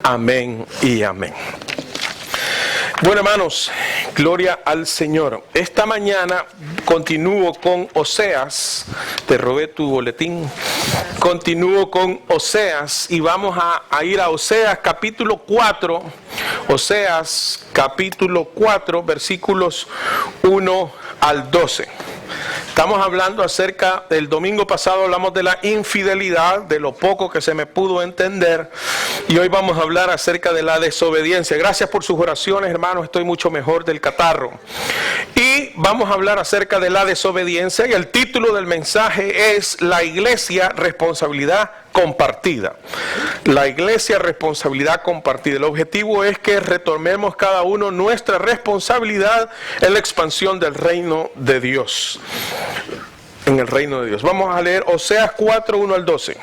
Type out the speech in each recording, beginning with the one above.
Amén y amén. Bueno, hermanos, gloria al Señor. Esta mañana continúo con Oseas. Te robé tu boletín. Continúo con Oseas y vamos a ir a Oseas capítulo 4. Oseas capítulo 4, versículos 1 al 12. Estamos hablando acerca del domingo pasado, hablamos de la infidelidad, de lo poco que se me pudo entender, y hoy vamos a hablar acerca de la desobediencia. Gracias por sus oraciones, hermanos, estoy mucho mejor del catarro. Y vamos a hablar acerca de la desobediencia, y el título del mensaje es La Iglesia, responsabilidad compartida. La iglesia, responsabilidad compartida. El objetivo es que retomemos cada uno nuestra responsabilidad en la expansión del reino de Dios. En el reino de Dios. Vamos a leer Oseas 4, 1 al 12.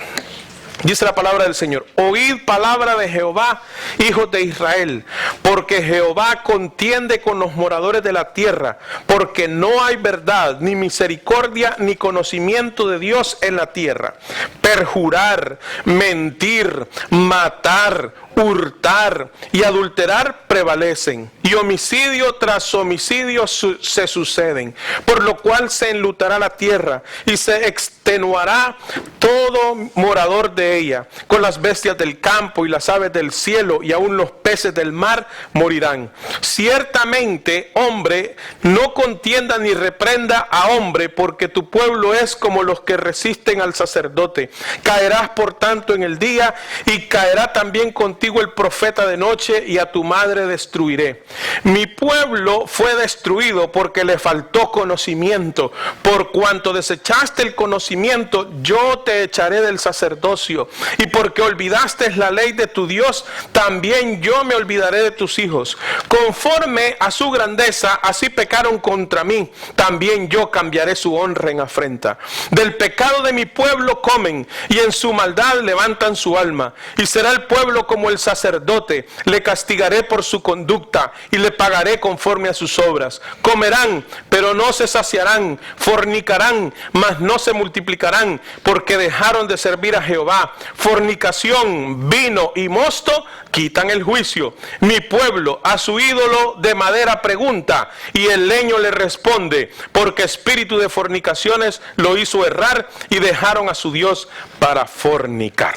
Dice la palabra del Señor: oíd palabra de Jehová, hijos de Israel, porque Jehová contiende con los moradores de la tierra, porque no hay verdad, ni misericordia, ni conocimiento de Dios en la tierra. Perjurar, mentir, matar, hurtar y adulterar prevalecen, y homicidio tras homicidio se suceden, por lo cual se enlutará la tierra y se extenuará todo morador de ella. Con las bestias del campo y las aves del cielo y aun los peces del mar morirán. Ciertamente, hombre, no contienda ni reprenda a hombre, porque tu pueblo es como los que resisten al sacerdote. Caerás por tanto en el día, y caerá también contigo el profeta de noche, y a tu madre destruiré. Mi pueblo fue destruido porque le faltó conocimiento. Por cuanto desechaste el conocimiento, yo te echaré del sacerdocio, y porque olvidaste la ley de tu Dios, también yo me olvidaré de tus hijos. Conforme a su grandeza, así pecaron contra mí, también yo cambiaré su honra en afrenta. Del pecado de mi pueblo comen, y en su maldad levantan su alma, y será el pueblo como el sacerdote. Le castigaré por su conducta, y le pagaré conforme a sus obras. Comerán, pero no se saciarán, fornicarán, mas no se multiplicarán, porque dejaron de servir a Jehová. Fornicación, vino y mosto quitan el juicio. Mi pueblo a su ídolo de madera pregunta, y el leño le responde, porque espíritu de fornicaciones lo hizo errar, y dejaron a su Dios para fornicar.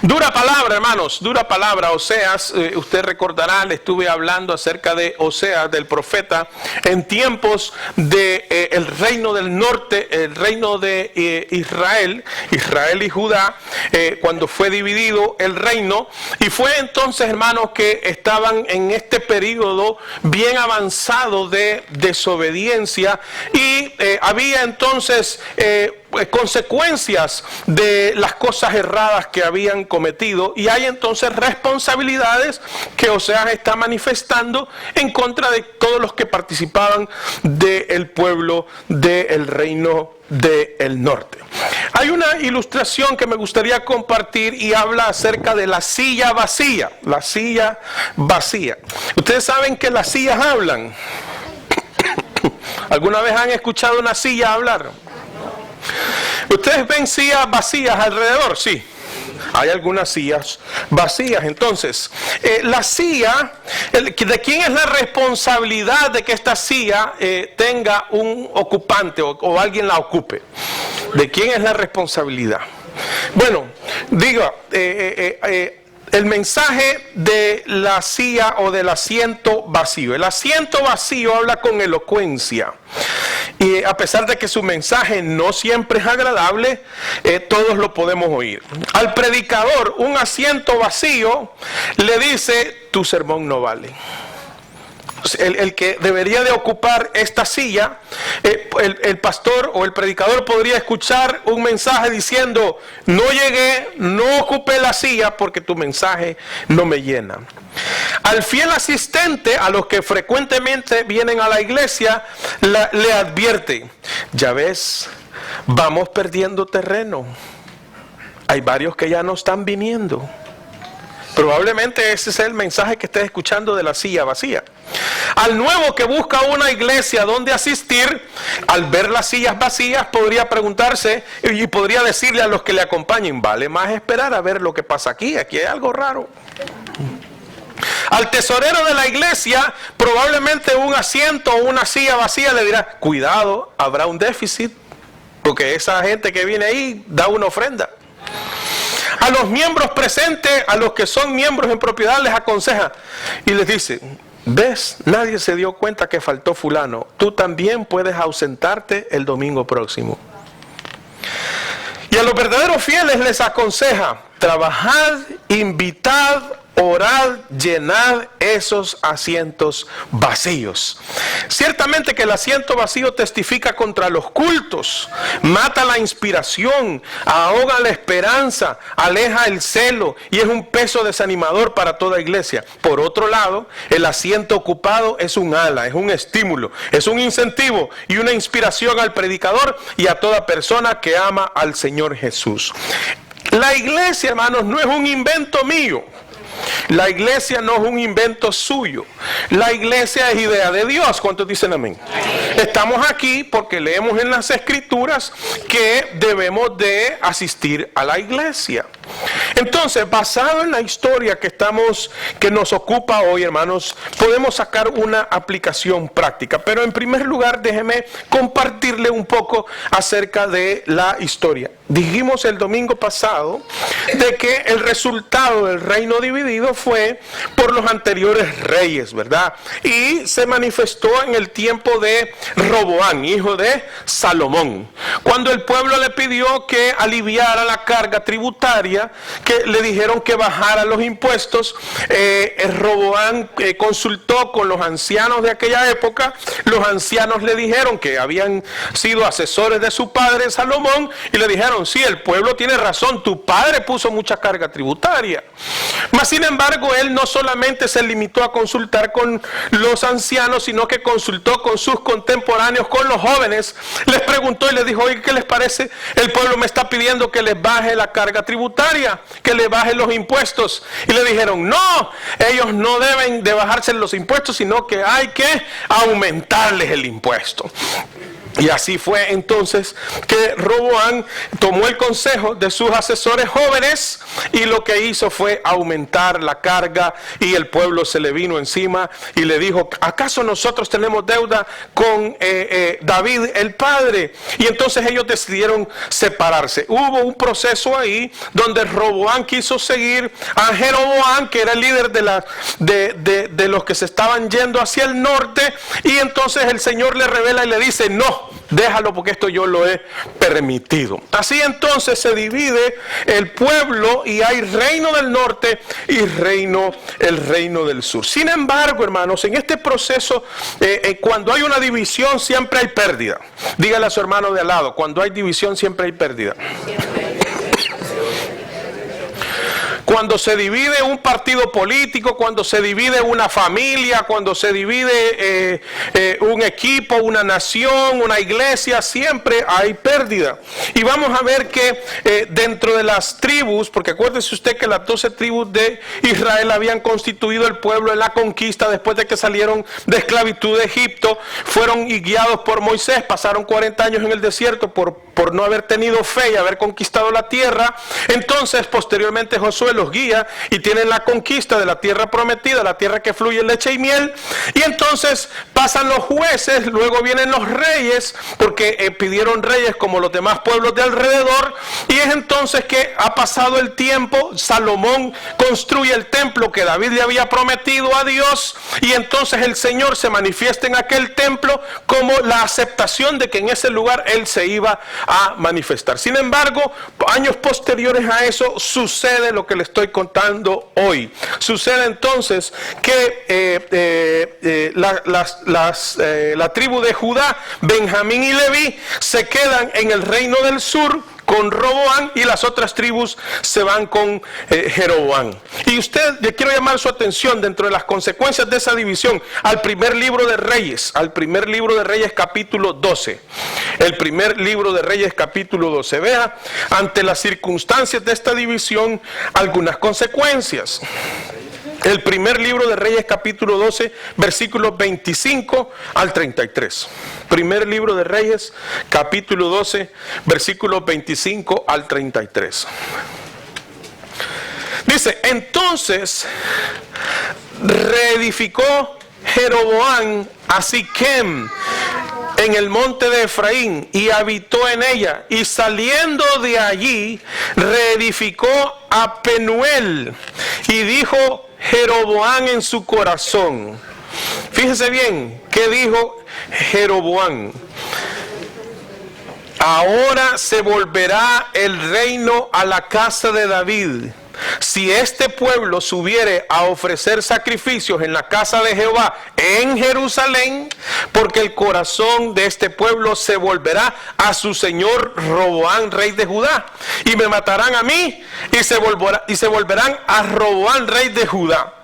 Dura palabra, hermanos, dura palabra. Oseas, usted recordará, le estuve hablando acerca de Oseas, del profeta, en tiempos de el reino del norte, el reino de Israel y Judá, cuando fue dividido el reino, y fue entonces, hermanos, que estaban en este periodo bien avanzado de desobediencia, y había entonces consecuencias de las cosas erradas que habían cometido, y hay entonces responsabilidades que Oseas está manifestando en contra de todos los que participaban del pueblo del reino del norte. Hay una ilustración que me gustaría compartir y habla acerca de la silla vacía. La silla vacía. Ustedes saben que las sillas hablan. ¿Alguna vez han escuchado una silla hablar? ¿Ustedes ven sillas vacías alrededor? Sí, hay algunas sillas vacías. Entonces, la silla, ¿de quién es la responsabilidad de que esta silla tenga un ocupante o alguien la ocupe? ¿De quién es la responsabilidad? Bueno, diga, el mensaje de la silla o del asiento vacío. El asiento vacío habla con elocuencia. Y a pesar de que su mensaje no siempre es agradable, todos lo podemos oír. Al predicador, un asiento vacío le dice: tu sermón no vale. El que debería de ocupar esta silla, el pastor o el predicador podría escuchar un mensaje diciendo: no llegué, no ocupé la silla porque tu mensaje no me llena. Al fiel asistente, a los que frecuentemente vienen a la iglesia, le advierte: ya ves, vamos perdiendo terreno. Hay varios que ya no están viniendo. Probablemente ese es el mensaje que estés escuchando de la silla vacía. Al nuevo que busca una iglesia donde asistir, al ver las sillas vacías, podría preguntarse y podría decirle a los que le acompañen, vale más esperar a ver lo que pasa aquí hay algo raro. Al tesorero de la iglesia, probablemente un asiento o una silla vacía le dirá, cuidado, habrá un déficit, porque esa gente que viene ahí da una ofrenda. A los miembros presentes, a los que son miembros en propiedad, les aconseja y les dice, ¿ves? Nadie se dio cuenta que faltó fulano. Tú también puedes ausentarte el domingo próximo. Y a los verdaderos fieles les aconseja, trabajad, invitad, orad, llenad esos asientos vacíos. Ciertamente que el asiento vacío testifica contra los cultos, mata la inspiración, ahoga la esperanza, aleja el celo y es un peso desanimador para toda iglesia. Por otro lado, el asiento ocupado es un ala, es un estímulo, es un incentivo y una inspiración al predicador y a toda persona que ama al Señor Jesús. La iglesia, hermanos, no es un invento mío. La iglesia no es un invento suyo. La iglesia es idea de Dios. ¿Cuántos dicen amén? Estamos aquí porque leemos en las Escrituras que debemos de asistir a la iglesia. Entonces, basado en la historia que nos ocupa hoy, hermanos, podemos sacar una aplicación práctica. Pero en primer lugar, déjeme compartirle un poco acerca de la historia. Dijimos el domingo pasado de que el resultado del reino dividido fue por los anteriores reyes, ¿verdad? Y se manifestó en el tiempo de Roboán, hijo de Salomón. Cuando el pueblo le pidió que aliviara la carga tributaria, que le dijeron que bajara los impuestos, Roboán consultó con los ancianos de aquella época. Los ancianos le dijeron que habían sido asesores de su padre Salomón y le dijeron, sí, el pueblo tiene razón, tu padre puso mucha carga tributaria. Mas sin embargo, él no solamente se limitó a consultar con los ancianos, sino que consultó con sus contemporáneos, con los jóvenes. Les preguntó y les dijo, oye, ¿qué les parece? El pueblo me está pidiendo que les baje la carga tributaria, que les baje los impuestos. Y le dijeron, no, ellos no deben de bajarse los impuestos, sino que hay que aumentarles el impuesto. Y así fue entonces que Roboán tomó el consejo de sus asesores jóvenes y lo que hizo fue aumentar la carga y el pueblo se le vino encima y le dijo, ¿acaso nosotros tenemos deuda con David el padre? Y entonces ellos decidieron separarse. Hubo un proceso ahí donde Roboán quiso seguir a Jeroboam, que era el líder de los que se estaban yendo hacia el norte, y entonces el Señor le revela y le dice, no, déjalo porque esto yo lo he permitido. Así entonces se divide el pueblo y hay reino del norte y el reino del sur. Sin embargo, hermanos, en este proceso, cuando hay una división siempre hay pérdida. Dígale a su hermano de al lado, cuando hay división siempre hay pérdida. Cuando se divide un partido político, cuando se divide una familia, cuando se divide un equipo, una nación, una iglesia, siempre hay pérdida. Y vamos a ver que dentro de las tribus, porque acuérdese usted que las 12 tribus de Israel habían constituido el pueblo en la conquista después de que salieron de esclavitud de Egipto, fueron guiados por Moisés, pasaron 40 años en el desierto por no haber tenido fe y haber conquistado la tierra. Entonces, posteriormente Josué los guía y tienen la conquista de la tierra prometida, la tierra que fluye leche y miel. Y entonces pasan los jueces, luego vienen los reyes, porque pidieron reyes como los demás pueblos de alrededor. Y es entonces que ha pasado el tiempo, Salomón construye el templo que David le había prometido a Dios, y entonces el Señor se manifiesta en aquel templo como la aceptación de que en ese lugar Él se iba a manifestar. Sin embargo, años posteriores a eso sucede lo que le estoy contando hoy. Sucede entonces que la tribu de Judá, Benjamín y Leví se quedan en el reino del sur con Roboán y las otras tribus se van con Jeroboam. Y usted, le quiero llamar su atención dentro de las consecuencias de esa división al primer libro de Reyes, capítulo 12. El primer libro de Reyes capítulo 12. Vea, ante las circunstancias de esta división, algunas consecuencias. El primer libro de Reyes, capítulo 12, versículos 25 al 33. Primer libro de Reyes, capítulo 12, versículos 25 al 33. Dice, entonces reedificó Jeroboam a Siquem en el monte de Efraín y habitó en ella, y saliendo de allí reedificó a Penuel, y dijo Jeroboam en su corazón. Fíjese bien, ¿qué dijo Jeroboam? Ahora se volverá el reino a la casa de David, si este pueblo subiere a ofrecer sacrificios en la casa de Jehová en Jerusalén, porque el corazón de este pueblo se volverá a su señor Roboam, rey de Judá, y me matarán a mí, y se volverán a Roboam, rey de Judá.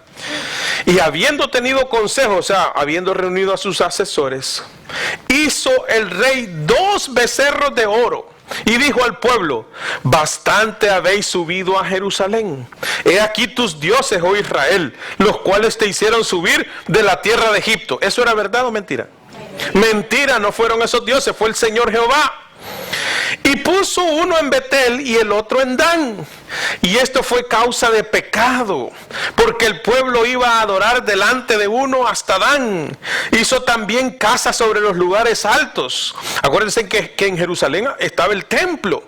Y habiendo tenido consejo, o sea, habiendo reunido a sus asesores, hizo el rey 2 becerros de oro, y dijo al pueblo: bastante habéis subido a Jerusalén. He aquí tus dioses, oh Israel, los cuales te hicieron subir de la tierra de Egipto. ¿Eso era verdad o mentira? Mentira, no fueron esos dioses, fue el Señor Jehová. Y puso uno en Betel y el otro en Dan. Y esto fue causa de pecado, porque el pueblo iba a adorar delante de uno hasta Dan. Hizo también casas sobre los lugares altos. Acuérdense que en Jerusalén estaba el templo.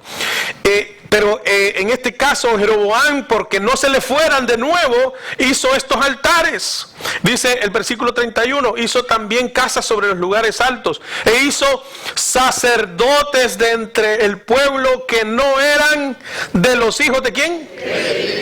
Pero en este caso Jeroboam, porque no se le fueran de nuevo, hizo estos altares. Dice el versículo 31, hizo también casas sobre los lugares altos, e hizo sacerdotes de entre el pueblo que no eran de los hijos de ¿quién?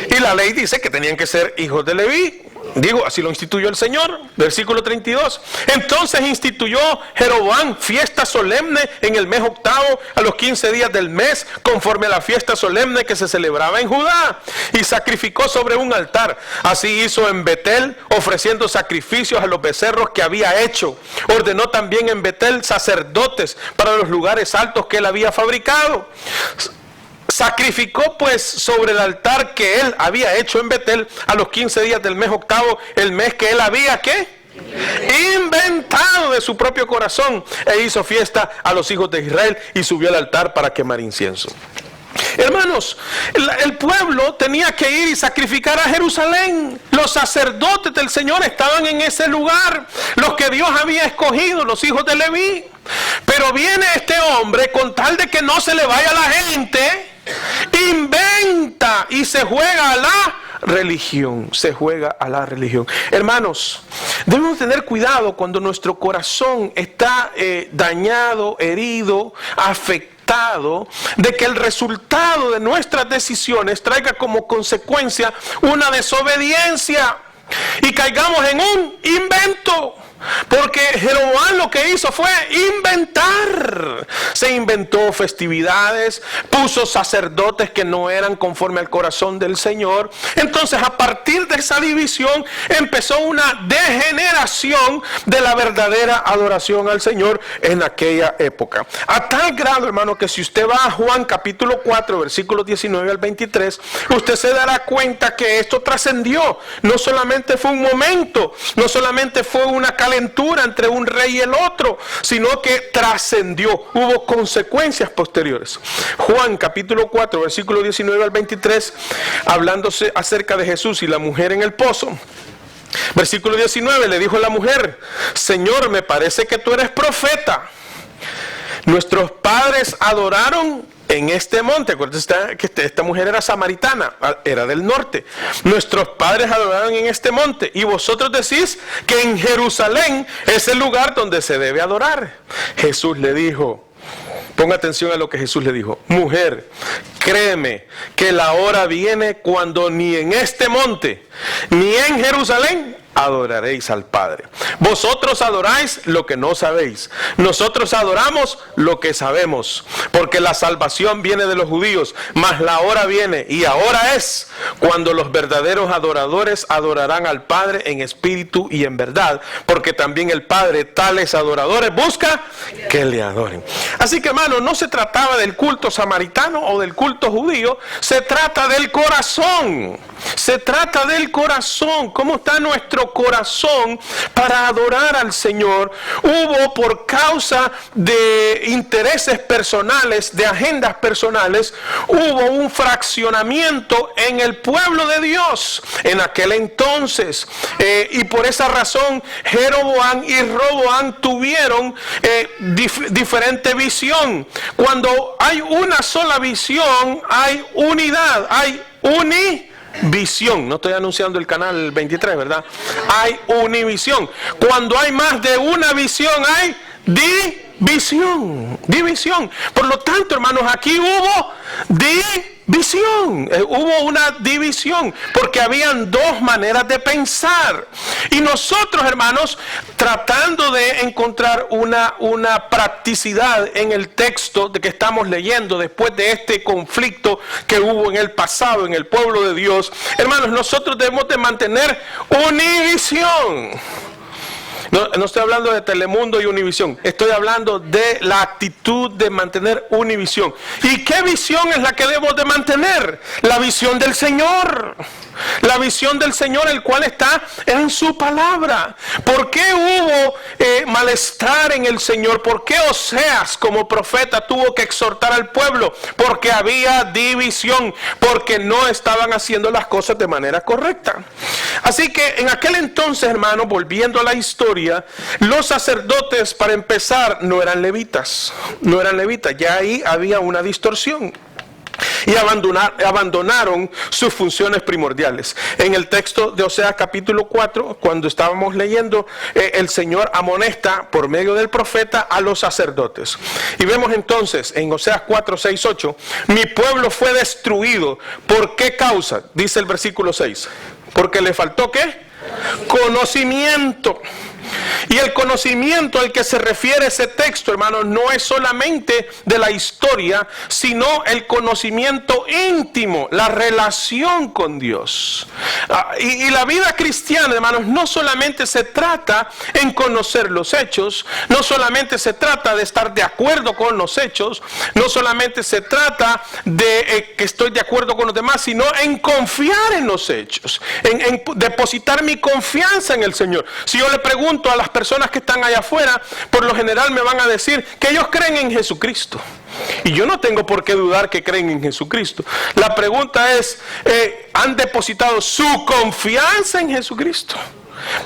Y la ley dice que tenían que ser hijos de Leví. Digo, así lo instituyó el Señor. Versículo 32. Entonces instituyó Jeroboam fiesta solemne en el mes octavo, a los 15 días del mes, conforme a la fiesta solemne que se celebraba en Judá, y sacrificó sobre un altar. Así hizo en Betel, ofreciendo sacrificios a los becerros que había hecho. Ordenó también en Betel sacerdotes para los lugares altos que él había fabricado. Sacrificó pues sobre el altar que él había hecho en Betel a los 15 días del mes octavo, el mes que él había, ¿qué? Inventado de su propio corazón, e hizo fiesta a los hijos de Israel y subió al altar para quemar incienso. Hermanos, el pueblo tenía que ir y sacrificar a Jerusalén. Los sacerdotes del Señor estaban en ese lugar, los que Dios había escogido, los hijos de Leví. Pero viene este hombre, con tal de que no se le vaya la gente, inventa y se juega a la religión. Se juega a la religión. Hermanos, debemos tener cuidado cuando nuestro corazón está dañado, herido, afectado, de que el resultado de nuestras decisiones traiga como consecuencia una desobediencia y caigamos en un invento. Porque Jeroboam lo que hizo fue inventar. Se inventó festividades, puso sacerdotes que no eran conforme al corazón del Señor. Entonces, a partir de esa división empezó una degeneración de la verdadera adoración al Señor en aquella época. A tal grado, hermano, que si usted va a Juan capítulo 4, versículos 19 al 23, usted se dará cuenta que esto trascendió. No solamente fue un momento, no solamente fue una calentura entre un rey y el otro, sino que trascendió, hubo consecuencias posteriores. Juan capítulo 4, versículo 19 al 23, hablándose acerca de Jesús y la mujer en el pozo. Versículo 19, le dijo la mujer: Señor, me parece que tú eres profeta. Nuestros padres adoraron en este monte. Acuérdense que esta mujer era samaritana, era del norte. Nuestros padres adoraron en este monte, y vosotros decís que en Jerusalén es el lugar donde se debe adorar. Jesús le dijo, ponga atención a lo que Jesús le dijo: mujer, créeme que la hora viene cuando ni en este monte ni en Jerusalén adoraréis al Padre. Vosotros adoráis lo que no sabéis. Nosotros adoramos lo que sabemos, porque la salvación viene de los judíos, mas la hora viene, y ahora es, cuando los verdaderos adoradores adorarán al Padre en espíritu y en verdad, porque también el Padre tales adoradores busca que le adoren. Así que, hermano, no se trataba del culto samaritano o del culto judío, se trata del corazón. Se trata del corazón. ¿Cómo está nuestro corazón para adorar al Señor? Hubo, por causa de intereses personales, de agendas personales, hubo un fraccionamiento en el pueblo de Dios en aquel entonces. Y por esa razón, Jeroboam y Roboam tuvieron diferente visión. Cuando hay una sola visión, hay unidad, hay univisión. No estoy anunciando el canal 23, ¿verdad? Hay univisión. Cuando hay más de una visión, hay división. Por lo tanto, hermanos, aquí hubo división. Hubo una división porque habían dos maneras de pensar. Y nosotros, hermanos, tratando de encontrar una practicidad en el texto de que estamos leyendo después de este conflicto que hubo en el pasado en el pueblo de Dios, hermanos, nosotros debemos de mantener univisión. No estoy hablando de Telemundo y Univisión. Estoy hablando de la actitud de mantener univisión. ¿Y qué visión es la que debemos de mantener? La visión del Señor. La visión del Señor, el cual está en su palabra. ¿Por qué hubo malestar en el Señor? ¿Por qué Oseas como profeta tuvo que exhortar al pueblo? Porque había división, porque no estaban haciendo las cosas de manera correcta. Así que en aquel entonces, hermano, volviendo a la historia, los sacerdotes, para empezar, no eran levitas. Ya ahí había una distorsión. Y abandonaron sus funciones primordiales. En el texto de Oseas capítulo 4, cuando estábamos leyendo, el Señor amonesta por medio del profeta a los sacerdotes. Y vemos entonces en Oseas 4, 6, 8, mi pueblo fue destruido. ¿Por qué causa? Dice el versículo 6. Porque le faltó ¿qué? Conocimiento. Y el conocimiento al que se refiere ese texto, hermanos, no es solamente de la historia, sino el conocimiento íntimo, la relación con Dios. Y la vida cristiana, hermanos, no solamente se trata en conocer los hechos, no solamente se trata de estar de acuerdo con los hechos, no solamente se trata de que estoy de acuerdo con los demás, sino en confiar en los hechos, en depositar mi confianza en el Señor. Si yo le pregunto a las personas que están allá afuera, por lo general me van a decir que ellos creen en Jesucristo. Y yo no tengo por qué dudar que creen en Jesucristo. La pregunta es, ¿han depositado su confianza en Jesucristo?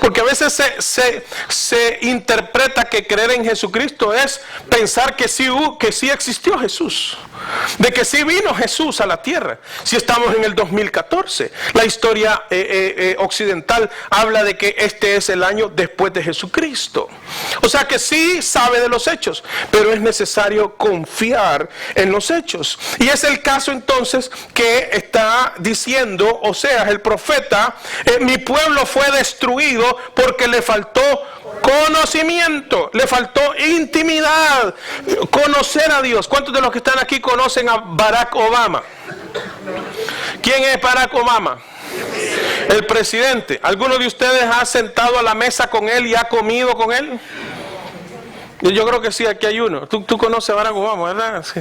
Porque a veces se interpreta que creer en Jesucristo es pensar que sí existió Jesús, de que sí vino Jesús a la tierra. Si estamos en el 2014, la historia occidental habla de que este es el año después de Jesucristo. O sea que sí sabe de los hechos, pero es necesario confiar en los hechos. Y es el caso entonces que está diciendo Oseas, el profeta, mi pueblo fue destruido porque le faltó conocimiento, le faltó intimidad, conocer a Dios. ¿Cuántos de los que están aquí conocen a Barack Obama? ¿Quién es Barack Obama? El presidente. ¿Alguno de ustedes ha sentado a la mesa con él y ha comido con él? Yo creo que sí, aquí hay uno. Tú conoces a Barack Obama, ¿verdad? Sí.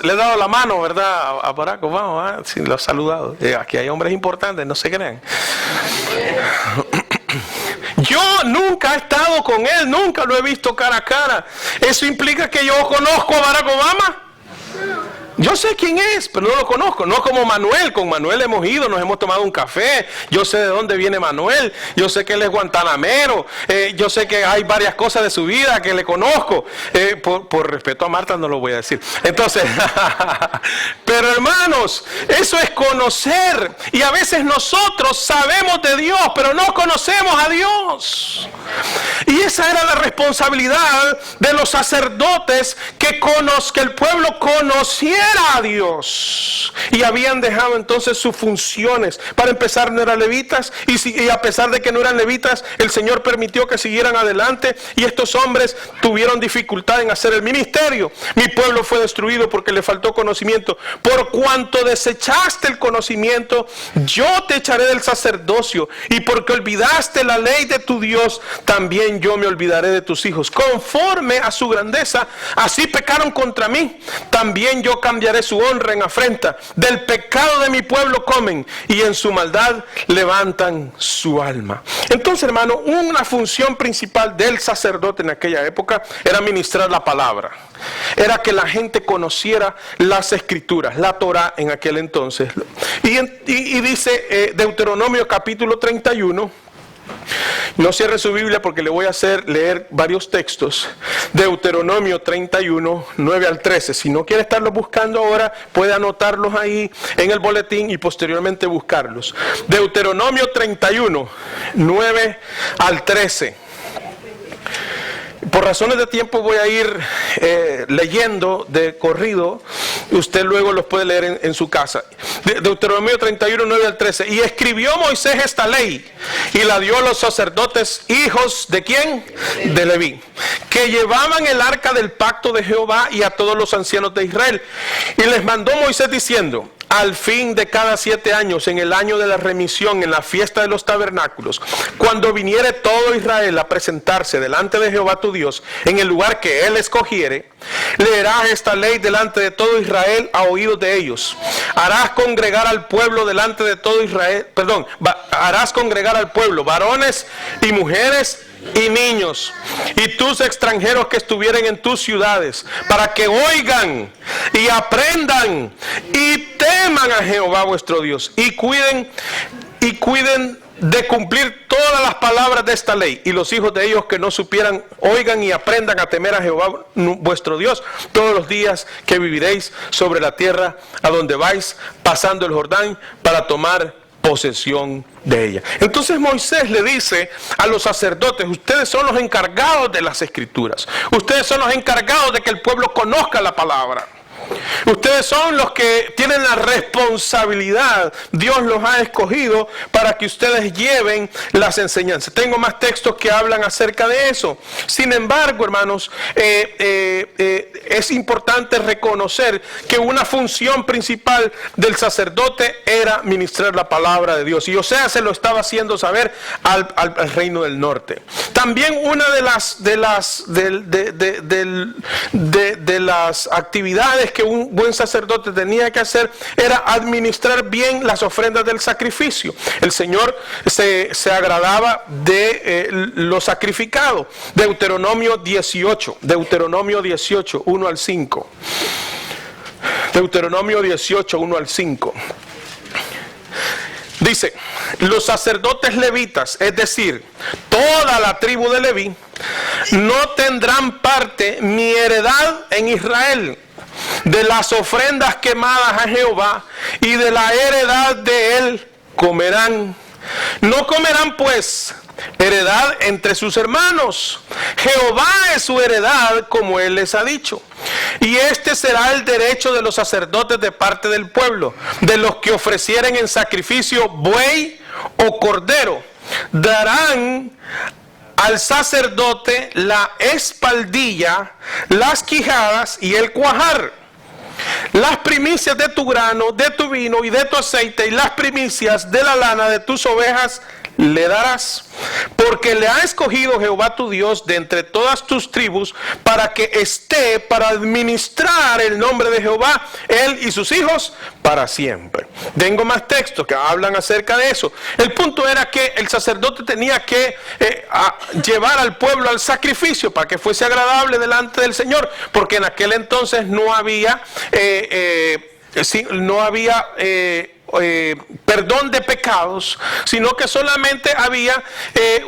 Le he dado la mano, ¿verdad? A Barack Obama, ¿verdad? Sí, lo he saludado. Aquí hay hombres importantes, no se crean. Yo nunca he estado con él, nunca lo he visto cara a cara. ¿Eso implica que yo conozco a Barack Obama? Yo sé quién es, pero no lo conozco. No como Manuel. Con Manuel hemos ido, nos hemos tomado un café. Yo sé de dónde viene Manuel. Yo sé que él es guantanamero. Yo sé que hay varias cosas de su vida que le conozco. Por respeto a Marta no lo voy a decir. Entonces, pero hermanos, eso es conocer. Y a veces nosotros sabemos de Dios, pero no conocemos a Dios. Y esa era la responsabilidad de los sacerdotes, que el pueblo conociera a Dios. Y habían dejado entonces sus funciones. Para empezar, no eran levitas, y a pesar de que no eran levitas, el Señor permitió que siguieran adelante, y estos hombres tuvieron dificultad en hacer el ministerio. Mi pueblo fue destruido porque le faltó conocimiento. Por cuanto desechaste el conocimiento, yo te echaré del sacerdocio, y porque olvidaste la ley de tu Dios, también yo me olvidaré de tus hijos. Conforme a su grandeza, así pecaron contra mí, también yo cambiaré su honra en afrenta. Del pecado de mi pueblo comen, y en su maldad levantan su alma. Entonces, hermano, una función principal del sacerdote en aquella época era ministrar la palabra. Era que la gente conociera las escrituras, la Torá en aquel entonces. Y dice Deuteronomio capítulo 31, no cierre su Biblia porque le voy a hacer leer varios textos. Deuteronomio 31, 9 al 13. Si no quiere estarlos buscando ahora, puede anotarlos ahí en el boletín y posteriormente buscarlos. Deuteronomio 31, 9 al 13. Por razones de tiempo voy a ir leyendo de corrido. Usted luego los puede leer en su casa. Deuteronomio 31, 9 al 13. Y escribió Moisés esta ley y la dio a los sacerdotes, hijos ¿de quién? De Leví, que llevaban el arca del pacto de Jehová, y a todos los ancianos de Israel. Y les mandó Moisés diciendo: al fin de cada 7 años, en el año de la remisión, en la fiesta de los tabernáculos, cuando viniere todo Israel a presentarse delante de Jehová tu Dios, en el lugar que él escogiere, leerás esta ley delante de todo Israel a oídos de ellos. Harás congregar al pueblo delante de todo Israel, harás congregar al pueblo, varones y mujeres y niños, y tus extranjeros que estuvieren en tus ciudades, para que oigan y aprendan y teman a Jehová vuestro Dios, y cuiden de cumplir todas las palabras de esta ley. Y los hijos de ellos que no supieran, oigan y aprendan a temer a Jehová vuestro Dios todos los días que viviréis sobre la tierra a donde vais pasando el Jordán, para tomar posesión de ella. Entonces Moisés le dice a los sacerdotes: ustedes son los encargados de las escrituras, ustedes son los encargados de que el pueblo conozca la palabra. Ustedes son los que tienen la responsabilidad. Dios los ha escogido para que ustedes lleven las enseñanzas. Tengo más textos que hablan acerca de eso. Sin embargo, hermanos, es importante reconocer que una función principal del sacerdote era ministrar la palabra de Dios. Y Oseas se lo estaba haciendo saber al reino del norte. También una de las actividades que un buen sacerdote tenía que hacer era administrar bien las ofrendas del sacrificio. El Señor se agradaba de lo sacrificado. Deuteronomio 18, 1 al 5. Deuteronomio 18, 1 al 5. Dice: los sacerdotes levitas, es decir, toda la tribu de Leví, no tendrán parte ni heredad en Israel de las ofrendas quemadas a Jehová, y de la heredad de él comerán. No comerán pues heredad entre sus hermanos. Jehová es su heredad, como él les ha dicho. Y este será el derecho de los sacerdotes de parte del pueblo, de los que ofrecieren en sacrificio buey o cordero. Darán al sacerdote la espaldilla, las quijadas y el cuajar, las primicias de tu grano, de tu vino y de tu aceite, y las primicias de la lana de tus ovejas le darás, porque le ha escogido Jehová tu Dios de entre todas tus tribus, para que esté para administrar el nombre de Jehová, él y sus hijos, para siempre. Tengo más textos que hablan acerca de eso. El punto era que el sacerdote tenía que llevar al pueblo al sacrificio para que fuese agradable delante del Señor, porque en aquel entonces no había perdón de pecados, sino que solamente había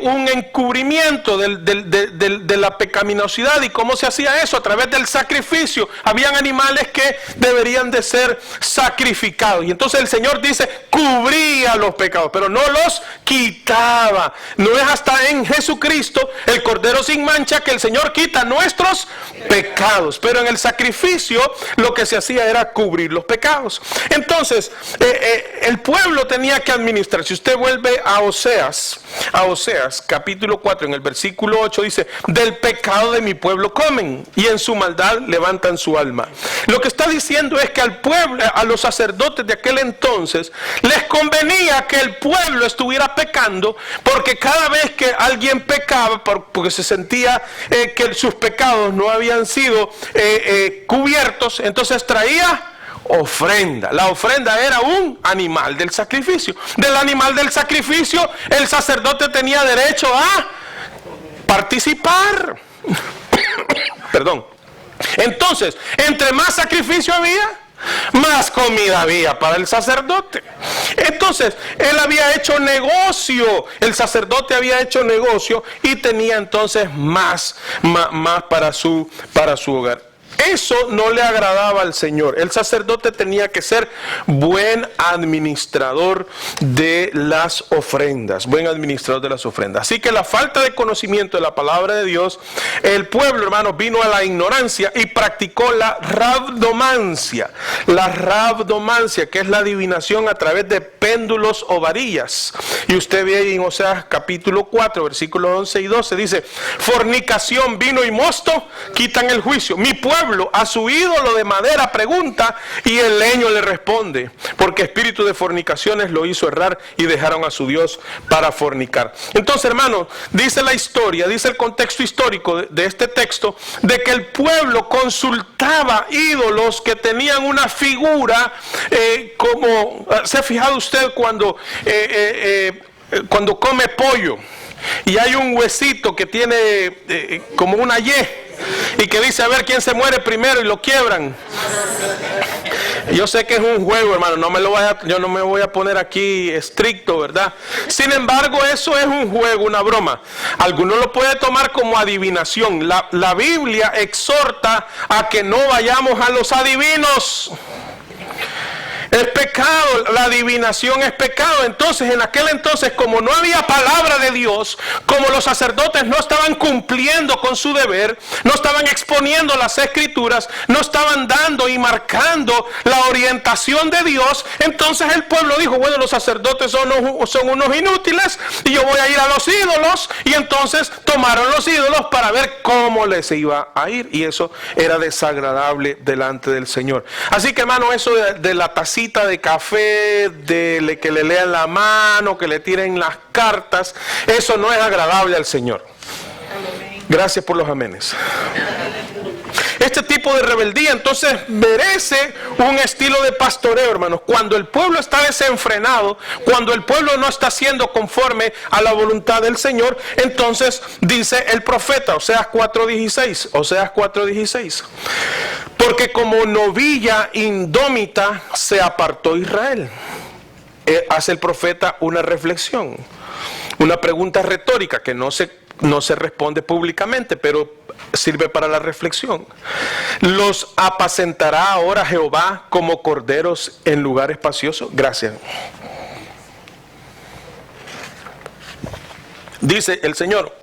un encubrimiento de la pecaminosidad. ¿Y cómo se hacía eso? A través del sacrificio. Habían animales que deberían de ser sacrificados. Y entonces el Señor dice, cubría los pecados, pero no los quitaba. No es hasta en Jesucristo, el Cordero sin mancha, que el Señor quita nuestros pecados. Pero en el sacrificio lo que se hacía era cubrir los pecados. Entonces, el pueblo tenía que administrar. Si usted vuelve a Oseas capítulo 4, en el versículo 8 dice, del pecado de mi pueblo comen y en su maldad levantan su alma. Lo que está diciendo es que al pueblo, a los sacerdotes de aquel entonces, les convenía que el pueblo estuviera pecando, porque cada vez que alguien pecaba, porque se sentía que sus pecados no habían sido cubiertos, entonces traía ofrenda. La ofrenda era un animal del sacrificio. Del animal del sacrificio el sacerdote tenía derecho a participar. Perdón. Entonces, entre más sacrificio había, más comida había para el sacerdote. Entonces, él había hecho negocio, el sacerdote había hecho negocio y tenía entonces más para su hogar. Eso no le agradaba al Señor. El sacerdote tenía que ser buen administrador de las ofrendas. Buen administrador de las ofrendas. Así que la falta de conocimiento de la palabra de Dios, el pueblo, hermanos, vino a la ignorancia y practicó la rabdomancia. La rabdomancia, que es la adivinación a través de péndulos o varillas. Y usted ve ahí en Oseas capítulo 4, versículos 11 y 12, dice, fornicación, vino y mosto quitan el juicio. Mi pueblo a su ídolo de madera pregunta y el leño le responde, porque espíritu de fornicaciones lo hizo errar y dejaron a su Dios para fornicar. Entonces, hermanos, dice la historia, dice el contexto histórico de este texto, de que el pueblo consultaba ídolos que tenían una figura como, ¿se ha fijado usted cuando come pollo y hay un huesito que tiene como una Y y que dice a ver quién se muere primero y lo quiebran? Yo sé que es un juego, hermano, yo no me voy a poner aquí estricto, ¿verdad? Sin embargo, eso es un juego, una broma. Algunos lo pueden tomar como adivinación. La Biblia exhorta a que no vayamos a los adivinos. Es pecado, la adivinación es pecado. Entonces, en aquel entonces, como no había palabra de Dios, como los sacerdotes no estaban cumpliendo con su deber, no estaban exponiendo las escrituras, no estaban dando y marcando la orientación de Dios, entonces el pueblo dijo, bueno, los sacerdotes son unos inútiles y yo voy a ir a los ídolos. Y entonces tomaron los ídolos para ver cómo les iba a ir, y eso era desagradable delante del Señor. Así que, hermano, eso de la tacita de café, que le lean la mano, que le tiren las cartas, eso no es agradable al Señor. Gracias por los amenes. Este tipo de rebeldía entonces merece un estilo de pastoreo, hermanos. Cuando el pueblo está desenfrenado, cuando el pueblo no está siendo conforme a la voluntad del Señor, entonces dice el profeta, Oseas 4:16, porque como novilla indómita se apartó Israel. Hace el profeta una reflexión, una pregunta retórica que no se responde públicamente, pero sirve para la reflexión. ¿Los apacentará ahora Jehová como corderos en lugar espacioso? Gracias. Dice el Señor,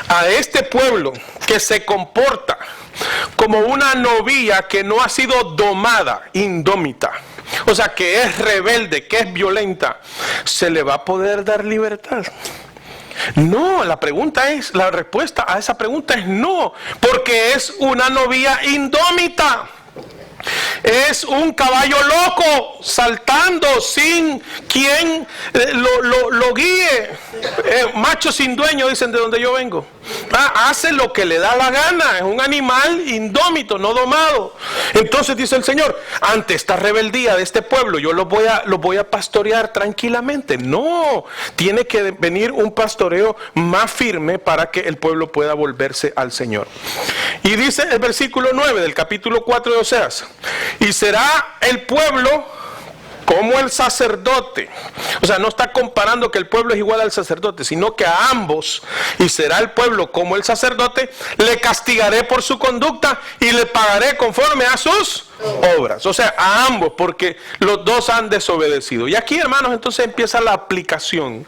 a este pueblo que se comporta como una novilla que no ha sido domada, indómita, o sea, que es rebelde, que es violenta, ¿se le va a poder dar libertad? No, la respuesta a esa pregunta es no, porque es una novilla indómita. Es un caballo loco saltando sin quien lo guíe. Macho sin dueño, dicen de donde yo vengo. Hace lo que le da la gana. Es un animal indómito, no domado. Entonces dice el Señor, ante esta rebeldía de este pueblo, yo lo voy a pastorear tranquilamente. No, tiene que venir un pastoreo más firme para que el pueblo pueda volverse al Señor. Y dice el versículo 9 del capítulo 4 de Oseas, y será el pueblo como el sacerdote. O sea, no está comparando que el pueblo es igual al sacerdote, sino que a ambos, y será el pueblo como el sacerdote, le castigaré por su conducta y le pagaré conforme a sus obras. O sea, a ambos, porque los dos han desobedecido. Y aquí, hermanos, entonces empieza la aplicación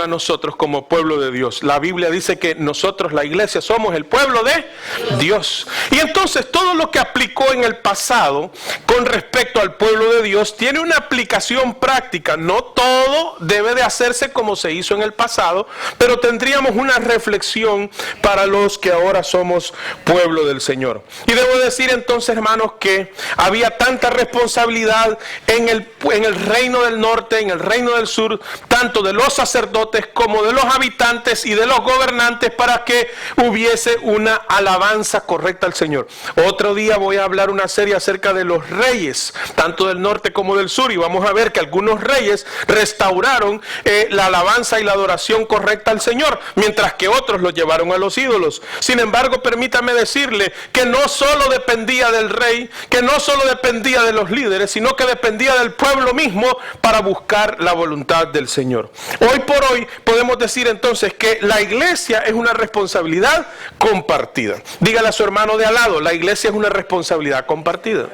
a nosotros como pueblo de Dios. La Biblia dice que nosotros, la iglesia, somos el pueblo de Dios. Y entonces todo lo que aplicó en el pasado con respecto al pueblo de Dios tiene una aplicación práctica. No todo debe de hacerse como se hizo en el pasado, pero tendríamos una reflexión para los que ahora somos pueblo del Señor. Y debo decir entonces, hermanos, que había tanta responsabilidad en el reino del norte, en el reino del sur, tanto de los sacerdotes como de los habitantes y de los gobernantes, para que hubiese una alabanza correcta al Señor. Otro día voy a hablar una serie acerca de los reyes, tanto del norte como del sur, y vamos a ver que algunos reyes restauraron la alabanza y la adoración correcta al Señor, mientras que otros lo llevaron a los ídolos. Sin embargo, permítame decirle que no solo dependía del rey, que no solo dependía de los líderes, sino que dependía del pueblo mismo para buscar la voluntad del Señor. Hoy por hoy podemos decir entonces que la iglesia es una responsabilidad compartida. Dígale a su hermano de al lado, la iglesia es una responsabilidad compartida.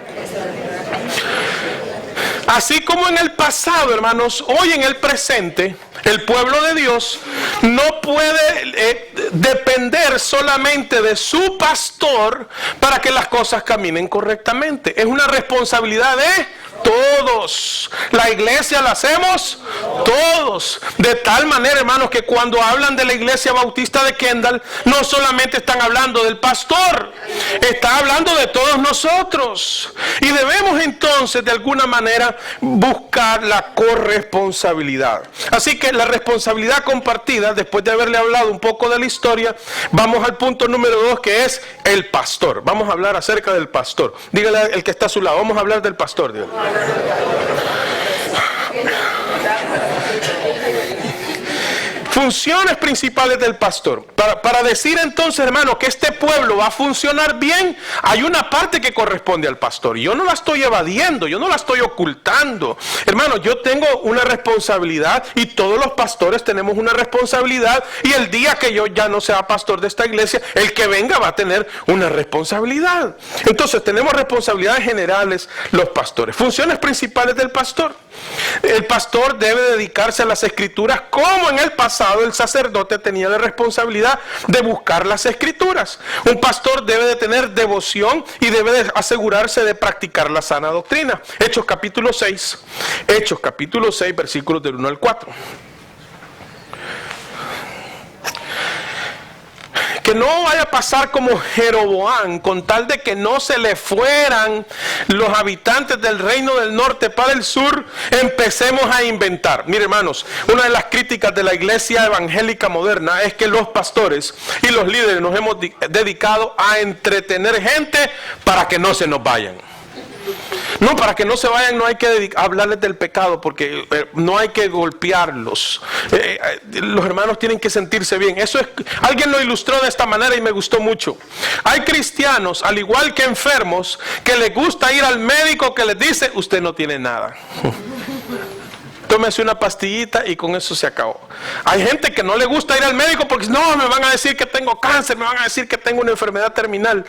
Así como en el pasado, hermanos, hoy en el presente, el pueblo de Dios no puede depender solamente de su pastor para que las cosas caminen correctamente. Es una responsabilidad de todos. La iglesia la hacemos todos. De tal manera, hermanos, que cuando hablan de la iglesia bautista de Kendall, no solamente están hablando del pastor, está hablando de todos nosotros. Y debemos entonces, de alguna manera, buscar la corresponsabilidad. Así que la responsabilidad compartida, después de haberle hablado un poco de la historia, vamos al punto número 2, que es el pastor. Vamos a hablar acerca del pastor. Dígale al que está a su lado, vamos a hablar del pastor. Dígale. Funciones principales del pastor. Para decir entonces, hermano, que este pueblo va a funcionar bien, hay una parte que corresponde al pastor. Yo no la estoy evadiendo, yo no la estoy ocultando. Hermano, yo tengo una responsabilidad y todos los pastores tenemos una responsabilidad, y el día que yo ya no sea pastor de esta iglesia, el que venga va a tener una responsabilidad. Entonces tenemos responsabilidades generales los pastores. Funciones principales del pastor. El pastor debe dedicarse a las escrituras, como en el pasado el sacerdote tenía la responsabilidad de buscar las escrituras. Un pastor debe de tener devoción y debe de asegurarse de practicar la sana doctrina. Hechos capítulo 6, versículos del 1 al 4. Que no vaya a pasar como Jeroboam, con tal de que no se le fueran los habitantes del reino del norte para el sur, empecemos a inventar. Mire, hermanos, una de las críticas de la iglesia evangélica moderna es que los pastores y los líderes nos hemos dedicado a entretener gente para que no se nos vayan. No, para que no se vayan no hay que hablarles del pecado, porque no hay que golpearlos. Los hermanos tienen que sentirse bien. Eso es, alguien lo ilustró de esta manera y me gustó mucho. Hay cristianos, al igual que enfermos, que les gusta ir al médico que les dice: usted no tiene nada. Tómese una pastillita y con eso se acabó. Hay gente que no le gusta ir al médico porque no, me van a decir que tengo cáncer, me van a decir que tengo una enfermedad terminal,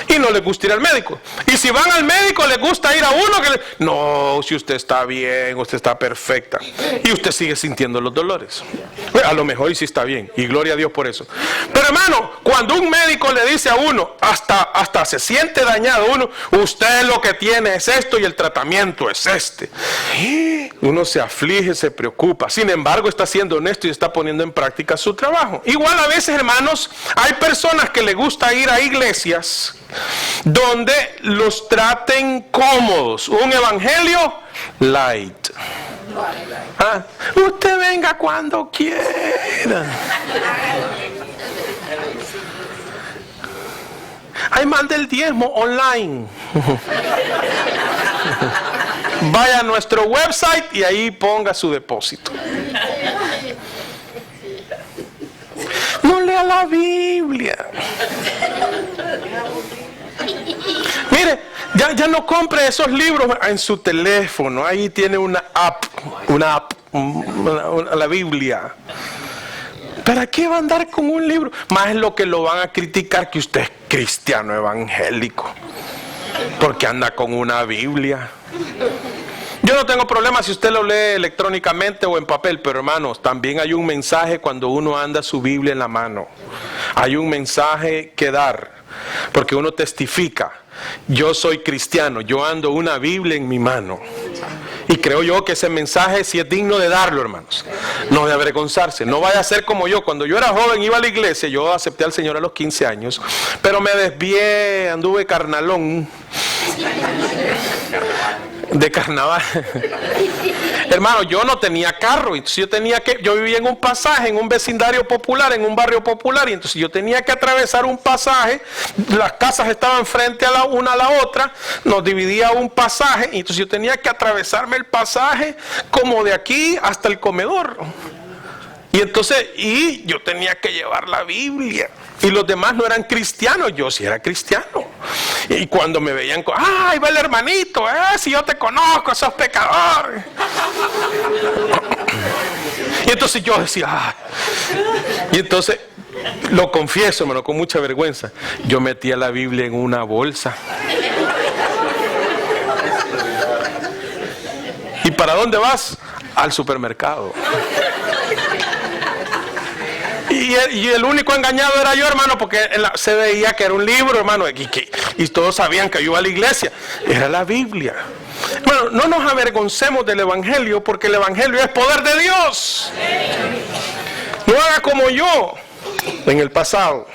y no les gusta ir al médico. Y si van al médico, les gusta ir a uno que no, si usted está bien, usted está perfecta, y usted sigue sintiendo los dolores. A lo mejor y sí está bien, y gloria a Dios por eso. Pero hermano, cuando un médico le dice a uno, hasta se siente dañado uno: usted lo que tiene es esto y el tratamiento es este. Uno se aflige, se preocupa. Sin embargo, está siendo honesto y está poniendo en práctica su trabajo. Igual a veces, hermanos, hay personas que les gusta ir a iglesias donde los traten cómodos. Un evangelio light. Usted venga cuando quiera. Hay más del diezmo online. Vaya a nuestro website y ahí ponga su depósito. No lea la Biblia. Mire, Ya no compre esos libros en su teléfono. Ahí tiene una app, la Biblia. ¿Para qué va a andar con un libro? Más es lo que lo van a criticar, que usted es cristiano evangélico, porque anda con una Biblia. Yo no tengo problema si usted lo lee electrónicamente o en papel, pero hermanos, también hay un mensaje cuando uno anda su Biblia en la mano. Hay un mensaje que dar, porque uno testifica: yo soy cristiano, yo ando una Biblia en mi mano. Y creo yo que ese mensaje sí es digno de darlo, hermanos. No de avergonzarse. No vaya a ser como yo. Cuando yo era joven iba a la iglesia. Yo acepté al Señor a los 15 años. Pero me desvié, anduve carnalón. De carnaval. Hermano, yo no tenía carro, entonces yo vivía en un pasaje, en un vecindario popular, en un barrio popular, y entonces yo tenía que atravesar un pasaje. Las casas estaban frente a una a la otra, nos dividía un pasaje, y entonces yo tenía que atravesarme el pasaje como de aquí hasta el comedor. Y yo tenía que llevar la Biblia. Y los demás no eran cristianos, yo sí era cristiano. Y cuando me veían, ¡ay, va el hermanito! Si yo te conozco, sos pecador. Y entonces yo decía, ¡ay! Y entonces, lo confieso, hermano, con mucha vergüenza, yo metía la Biblia en una bolsa. ¿Y para dónde vas? Al supermercado. Y el único engañado era yo, hermano, porque se veía que era un libro, hermano, y todos sabían que yo iba a la iglesia. Era la Biblia. Bueno, no nos avergoncemos del Evangelio, porque el Evangelio es poder de Dios. No haga como yo en el pasado.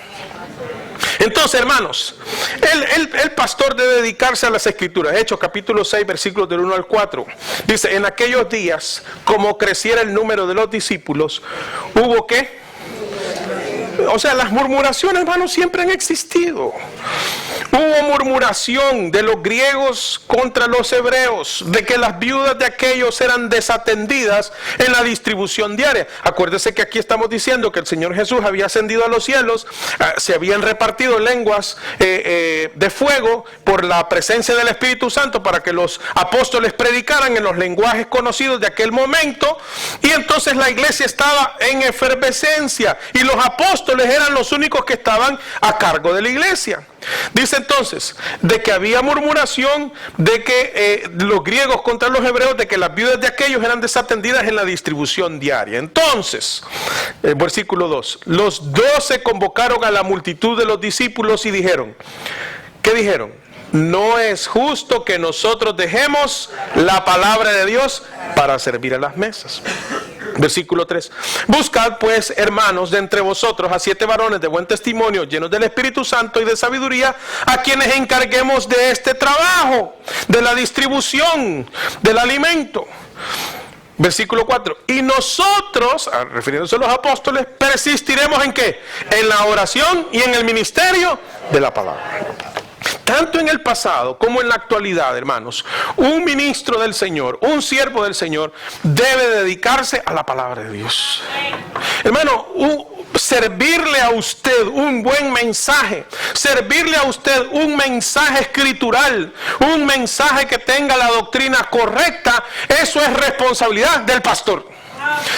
Entonces, hermanos, el pastor debe dedicarse a las Escrituras. Hechos capítulo 6, versículos del 1 al 4. Dice: en aquellos días, como creciera el número de los discípulos, hubo ¿qué? O sea, las murmuraciones, hermanos, siempre han existido. Hubo murmuración de los griegos contra los hebreos, de que las viudas de aquellos eran desatendidas en la distribución diaria. Acuérdese que aquí estamos diciendo que el Señor Jesús había ascendido a los cielos, se habían repartido lenguas de fuego por la presencia del Espíritu Santo para que los apóstoles predicaran en los lenguajes conocidos de aquel momento, y entonces la iglesia estaba en efervescencia y los apóstoles eran los únicos que estaban a cargo de la iglesia. Dice entonces de que había murmuración, de que los griegos contra los hebreos, de que las viudas de aquellos eran desatendidas en la distribución diaria. Entonces, versículo 2, los 12 convocaron a la multitud de los discípulos y dijeron, ¿qué dijeron? No es justo que nosotros dejemos la palabra de Dios para servir a las mesas. Versículo 3. Buscad pues, hermanos, de entre vosotros a 7 varones de buen testimonio, llenos del Espíritu Santo y de sabiduría, a quienes encarguemos de este trabajo, de la distribución del alimento. Versículo 4. Y nosotros, refiriéndose a los apóstoles, persistiremos ¿en qué? En la oración y en el ministerio de la palabra. Tanto en el pasado como en la actualidad, hermanos, un ministro del Señor, un siervo del Señor, debe dedicarse a la palabra de Dios. Hermano, servirle a usted un buen mensaje, servirle a usted un mensaje escritural, un mensaje que tenga la doctrina correcta, eso es responsabilidad del pastor.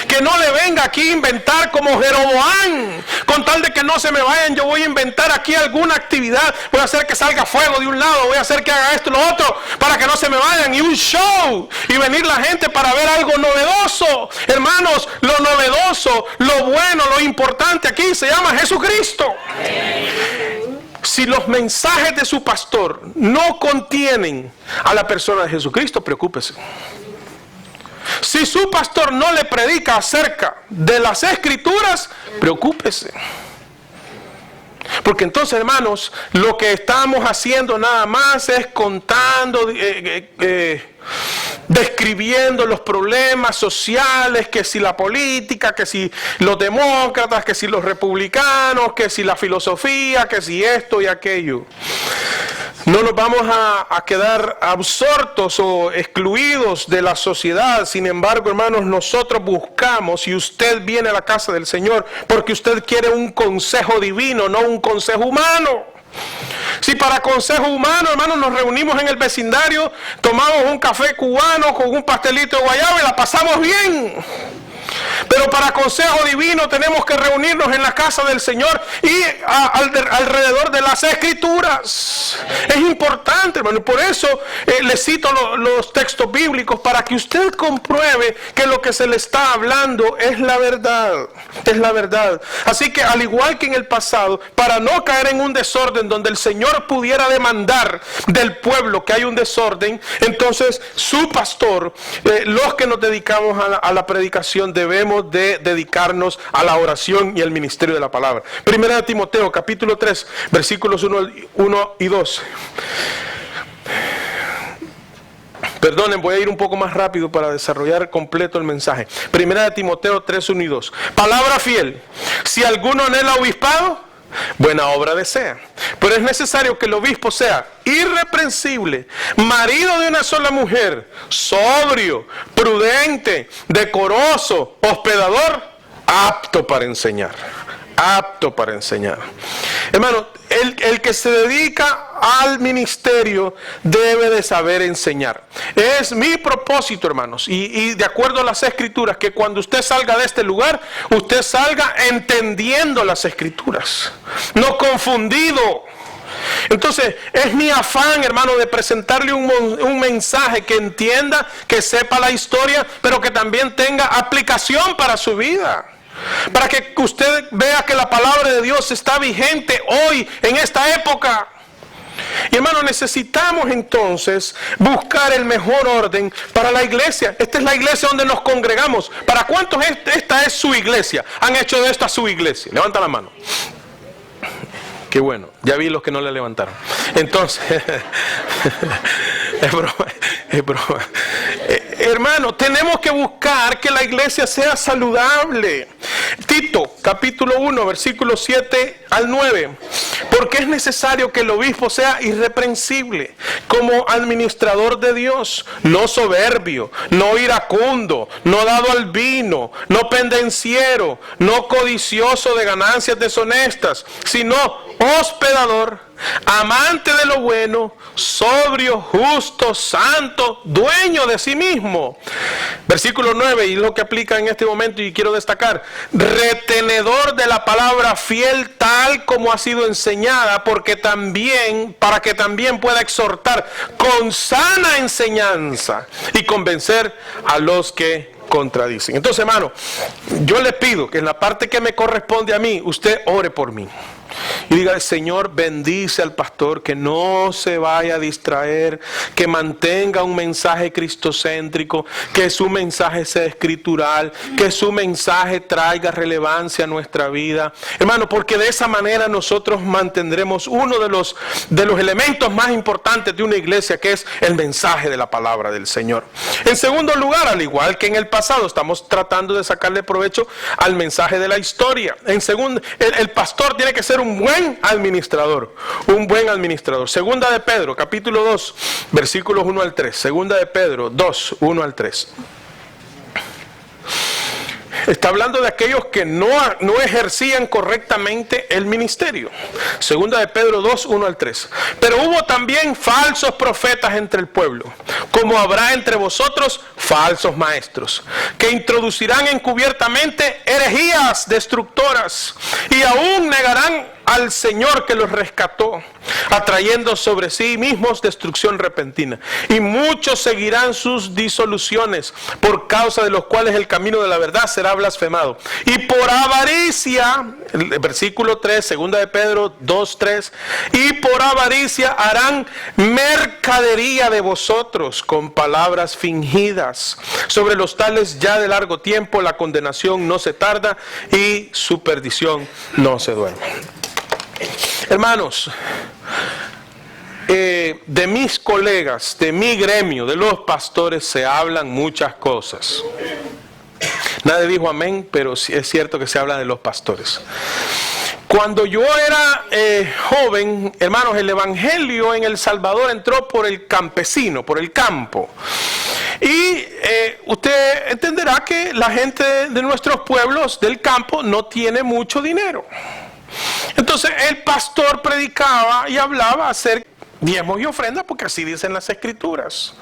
Que no le venga aquí a inventar como Jeroboam, con tal de que no se me vayan, yo voy a inventar aquí alguna actividad, voy a hacer que salga fuego de un lado, voy a hacer que haga esto y lo otro, para que no se me vayan, y un show, y venir la gente para ver algo novedoso. Hermanos, lo novedoso, lo bueno, lo importante aquí se llama Jesucristo. Si los mensajes de su pastor no contienen a la persona de Jesucristo, preocúpese. Si su pastor no le predica acerca de las Escrituras, preocúpese. Porque entonces, hermanos, lo que estamos haciendo nada más es contando, describiendo los problemas sociales, que si la política, que si los demócratas, que si los republicanos, que si la filosofía, que si esto y aquello. No nos vamos a quedar absortos o excluidos de la sociedad. Sin embargo, hermanos, nosotros buscamos, y usted viene a la casa del Señor porque usted quiere un consejo divino, no un consejo humano. Si para consejo humano, hermanos, nos reunimos en el vecindario, tomamos un café cubano con un pastelito de guayaba y la pasamos bien. Pero para consejo divino tenemos que reunirnos en la casa del Señor y alrededor de las Escrituras. Es importante, hermano. Por eso le cito los textos bíblicos, para que usted compruebe que lo que se le está hablando es la verdad. Es la verdad. Así que al igual que en el pasado, para no caer en un desorden donde el Señor pudiera demandar del pueblo que hay un desorden, entonces su pastor, los que nos dedicamos a la predicación, debemos de dedicarnos a la oración y al ministerio de la palabra. Primera de Timoteo, capítulo 3, versículos 1 y 2. Perdonen, voy a ir un poco más rápido para desarrollar completo el mensaje. Primera de Timoteo 3, 1 y 2. Palabra fiel. Si alguno anhela obispado, buena obra desea. Pero es necesario que el obispo sea irreprensible, marido de una sola mujer, sobrio, prudente, decoroso, hospedador, apto para enseñar. Apto para enseñar. Hermano, el que se dedica al ministerio debe de saber enseñar. Es mi propósito, hermanos, y de acuerdo a las Escrituras, que cuando usted salga de este lugar, usted salga entendiendo las Escrituras, no confundido. Entonces, es mi afán, hermano, de presentarle un mensaje que entienda, que sepa la historia, pero que también tenga aplicación para su vida. Para que usted vea que la palabra de Dios está vigente hoy, en esta época. Y hermano, necesitamos entonces buscar el mejor orden para la iglesia. Esta es la iglesia donde nos congregamos. ¿Para cuántos esta es su iglesia? ¿Han hecho de esta su iglesia? Levanta la mano. Qué bueno, ya vi los que no le levantaron. Entonces, es broma. Hermano, tenemos que buscar que la iglesia sea saludable. Tito, capítulo 1, versículos 7 al 9. Porque es necesario que el obispo sea irreprensible, como administrador de Dios, no soberbio, no iracundo, no dado al vino, no pendenciero, no codicioso de ganancias deshonestas, sino hospedador, amante de lo bueno, sobrio, justo, santo, dueño de sí mismo. Versículo 9, y lo que aplica en este momento y quiero destacar: retenedor de la palabra fiel tal como ha sido enseñada, para que también pueda exhortar con sana enseñanza y convencer a los que contradicen. Entonces, hermano, yo le pido que en la parte que me corresponde a mí, usted ore por mí. Y diga: Señor, bendice al pastor, que no se vaya a distraer, que mantenga un mensaje cristocéntrico, que su mensaje sea escritural, que su mensaje traiga relevancia a nuestra vida. Hermano, porque de esa manera nosotros mantendremos uno de los elementos más importantes de una iglesia, que es el mensaje de la palabra del Señor. En segundo lugar, al igual que en el pasado, estamos tratando de sacarle provecho al mensaje de la historia. En segundo, el pastor tiene que ser un buen administrador, un buen administrador. Segunda de Pedro, capítulo 2, versículos 1 al 3. Segunda de Pedro 2, 1 al 3. Está hablando de aquellos que no ejercían correctamente el ministerio. Segunda de Pedro 2, 1 al 3. Pero hubo también falsos profetas entre el pueblo, como habrá entre vosotros falsos maestros, que introducirán encubiertamente herejías destructoras, y aún negarán al Señor que los rescató, atrayendo sobre sí mismos destrucción repentina. Y muchos seguirán sus disoluciones, por causa de los cuales el camino de la verdad será blasfemado. Y por avaricia, el versículo 3, segunda de Pedro 2, 3, y por avaricia harán mercadería de vosotros con palabras fingidas. Sobre los tales ya de largo tiempo la condenación no se tarda y su perdición no se duerme. Hermanos, de mis colegas, de mi gremio, de los pastores, se hablan muchas cosas. Nadie dijo amén, pero sí es cierto que se habla de los pastores. Cuando yo era joven, hermanos, el evangelio en El Salvador entró por el campesino, por el campo. Y usted entenderá que la gente de nuestros pueblos del campo no tiene mucho dinero. Entonces el pastor predicaba y hablaba acerca de diezmos y ofrendas, porque así dicen las escrituras.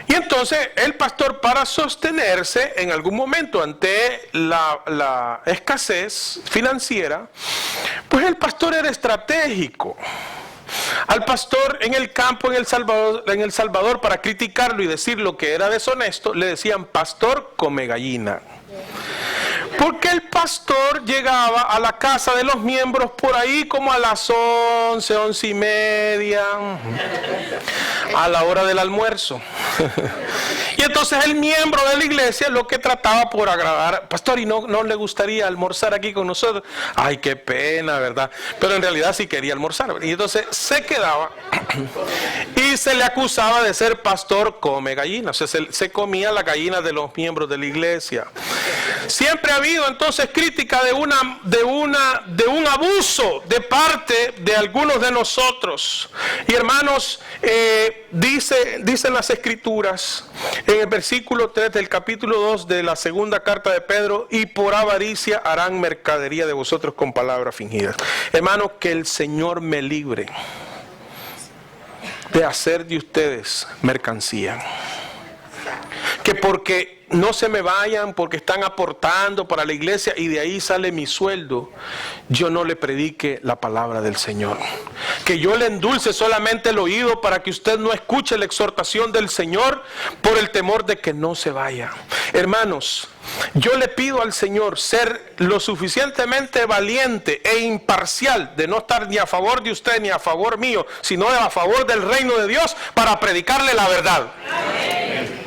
Y entonces el pastor, para sostenerse en algún momento ante la escasez financiera, pues el pastor era estratégico. Al pastor en el campo en El Salvador, para criticarlo y decir lo que era deshonesto, le decían: pastor come gallina. Porque el pastor llegaba a la casa de los miembros por ahí como a las 11, 11 y media, a la hora del almuerzo. Y entonces el miembro de la iglesia lo que trataba por agradar: pastor, ¿y no le gustaría almorzar aquí con nosotros? Ay, qué pena, ¿verdad? Pero en realidad sí quería almorzar. Y entonces se quedaba y se le acusaba de ser pastor come gallina. O sea, se comía la gallina de los miembros de la iglesia. Siempre ha habido entonces crítica de un abuso de parte de algunos de nosotros. Y hermanos, dicen las escrituras en el versículo 3 del capítulo 2 de la segunda carta de Pedro: y por avaricia harán mercadería de vosotros con palabras fingidas. Hermanos, que el Señor me libre de hacer de ustedes mercancía. Que porque no se me vayan, porque están aportando para la iglesia y de ahí sale mi sueldo, yo no le predique la palabra del Señor. Que yo le endulce solamente el oído para que usted no escuche la exhortación del Señor por el temor de que no se vaya. Hermanos, yo le pido al Señor ser lo suficientemente valiente e imparcial de no estar ni a favor de usted ni a favor mío, sino a favor del reino de Dios, para predicarle la verdad. Amén.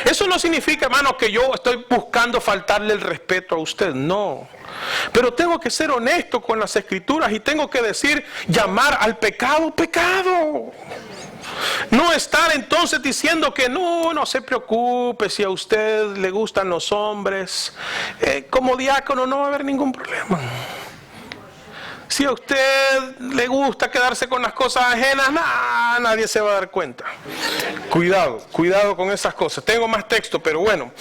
Eso no significa, hermanos, que yo estoy buscando faltarle el respeto a usted, no. Pero tengo que ser honesto con las escrituras y tengo que decir, llamar al pecado, pecado. No estar entonces diciendo que no se preocupe, si a usted le gustan los hombres, como diácono no va a haber ningún problema. Si a usted le gusta quedarse con las cosas ajenas, nadie se va a dar cuenta. Cuidado con esas cosas. Tengo más texto, pero bueno.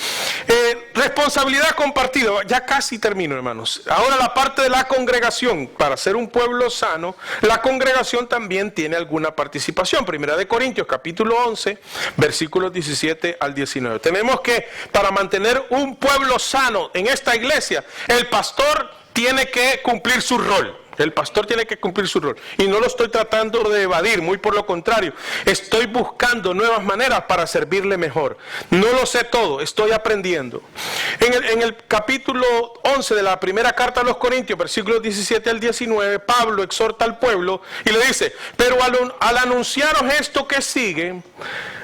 Responsabilidad compartida. Ya casi termino, hermanos. Ahora la parte de la congregación. Para ser un pueblo sano, la congregación también tiene alguna participación. Primera de Corintios, capítulo 11, versículos 17 al 19. Tenemos que, para mantener un pueblo sano en esta iglesia, el pastor tiene que cumplir su rol. El pastor tiene que cumplir su rol. Y no lo estoy tratando de evadir, muy por lo contrario. Estoy buscando nuevas maneras para servirle mejor. No lo sé todo, estoy aprendiendo. En el capítulo 11 de la primera carta a los Corintios, versículos 17 al 19, Pablo exhorta al pueblo y le dice: pero al anunciaros esto que sigue,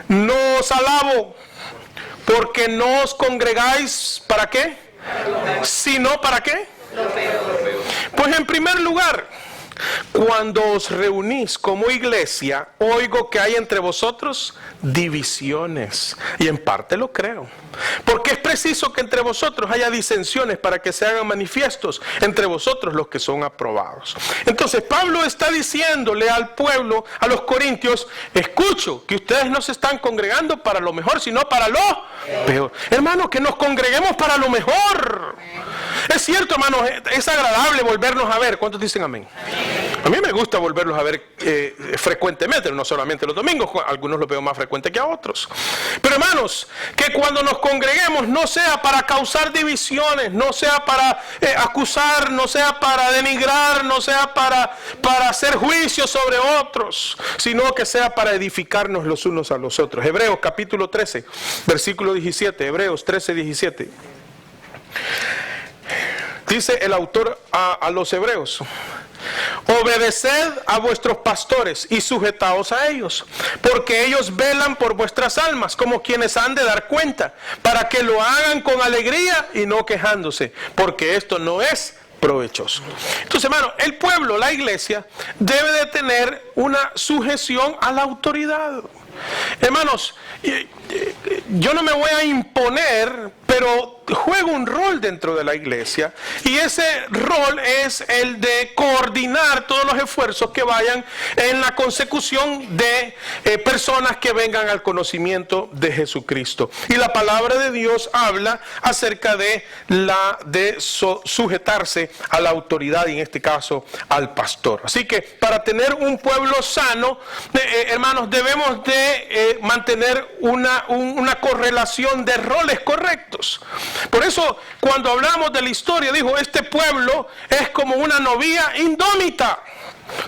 no os alabo, porque no os congregáis, ¿para qué? Sino, ¿para qué? Pues en primer lugar, cuando os reunís como iglesia, oigo que hay entre vosotros divisiones. Y en parte lo creo. Porque es preciso que entre vosotros haya disensiones para que se hagan manifiestos entre vosotros los que son aprobados. Entonces Pablo está diciéndole al pueblo, a los corintios: escucho que ustedes no se están congregando para lo mejor, sino para lo peor. Hermanos, que nos congreguemos para lo mejor. Es cierto, hermanos, es agradable volvernos a ver. ¿Cuántos dicen amén? A mí me gusta volverlos a ver frecuentemente, no solamente los domingos, algunos los veo más frecuente que a otros. Pero hermanos, que cuando nos congreguemos no sea para causar divisiones, no sea para acusar, no sea para denigrar, no sea para hacer juicios sobre otros, sino que sea para edificarnos los unos a los otros. Hebreos capítulo 13, versículo 17, Hebreos 13, 17. Dice el autor a los hebreos: obedeced a vuestros pastores y sujetaos a ellos, porque ellos velan por vuestras almas, como quienes han de dar cuenta, para que lo hagan con alegría y no quejándose, porque esto no es provechoso. Entonces, hermano, el pueblo, la iglesia, debe de tener una sujeción a la autoridad. Hermanos, yo no me voy a imponer, pero juega un rol dentro de la iglesia, y ese rol es el de coordinar todos los esfuerzos que vayan en la consecución de personas que vengan al conocimiento de Jesucristo. Y la palabra de Dios habla acerca de sujetarse a la autoridad, y en este caso al pastor. Así que para tener un pueblo sano, hermanos, debemos de mantener una correlación de roles correctos. Por eso, cuando hablamos de la historia, dijo, este pueblo es como una novía indómita,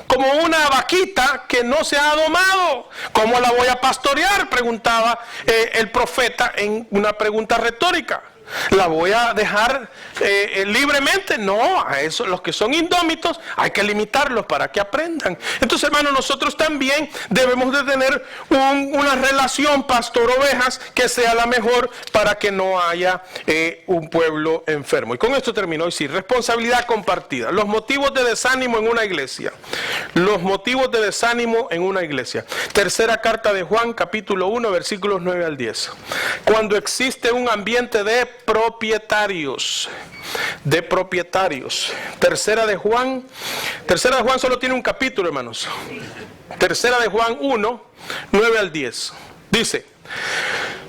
como una vaquita que no se ha domado. ¿Cómo la voy a pastorear?, preguntaba el profeta en una pregunta retórica. ¿La voy a dejar libremente? No, a eso, los que son indómitos hay que limitarlos para que aprendan. Entonces, hermanos, nosotros también debemos de tener una relación pastor-ovejas que sea la mejor para que no haya un pueblo enfermo. Y con esto termino. Y sí, responsabilidad compartida. Los motivos de desánimo en una iglesia. Los motivos de desánimo en una iglesia. Tercera carta de Juan, capítulo 1, versículos 9 al 10. Cuando existe un ambiente de propietarios. Tercera de Juan solo tiene un capítulo, hermanos. Tercera de Juan 1, 9 al 10. Dice: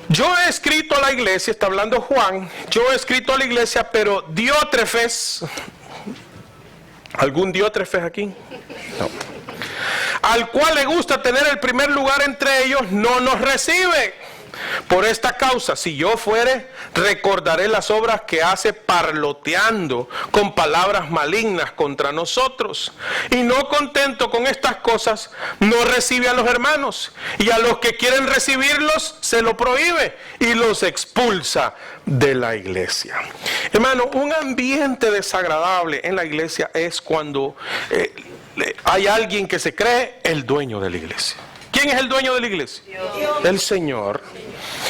yo he escrito a la iglesia, está hablando Juan, yo he escrito a la iglesia, pero Diótrefes, ¿algún Diótrefes aquí? No. Al cual le gusta tener el primer lugar entre ellos, no nos recibe. Por esta causa, si yo fuere, recordaré las obras que hace parloteando con palabras malignas contra nosotros. Y no contento con estas cosas, no recibe a los hermanos. Y a los que quieren recibirlos, se lo prohíbe y los expulsa de la iglesia. Hermano, un ambiente desagradable en la iglesia es cuando hay alguien que se cree el dueño de la iglesia. ¿Quién es el dueño de la iglesia? Dios. El Señor.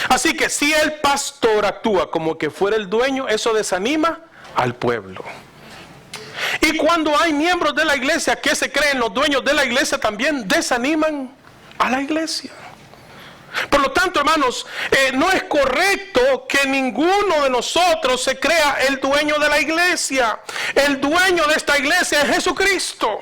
Así que si el pastor actúa como que fuera el dueño, eso desanima al pueblo. Y cuando hay miembros de la iglesia que se creen los dueños de la iglesia, también desaniman a la iglesia. Por lo tanto, hermanos, no es correcto que ninguno de nosotros se crea el dueño de la iglesia. El dueño de esta iglesia es Jesucristo.